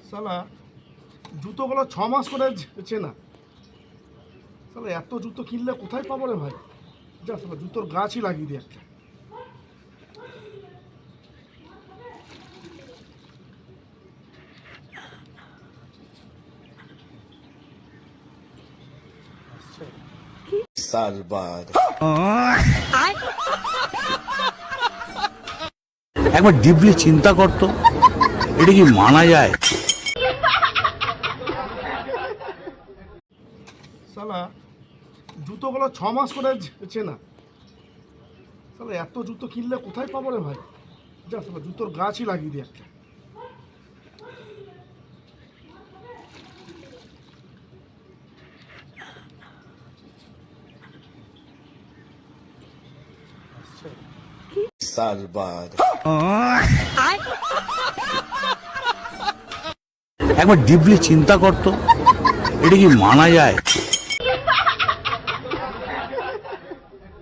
সালা জুতোগুলো 6 মাস করে চেনা। সালা এত জুতো কিনলে কোথায় পাবো রে ভাই? যা সালা জুতোর গাছই লাগিয়ে দিই একটা। साल बाद একবার ডিপলি চিন্তা করতো এটা কি মানা যায়? সালা জুতোগুলো 6 মাস করে চেনা। সালা এত জুতো কিনলে কোথায় পাবো রে ভাই? যা সালা জুতোর গাছই লাগিয়ে দিই একটা। साल बाद একবার ডিপলি চিন্তা করতো এটা কি মানা যায়?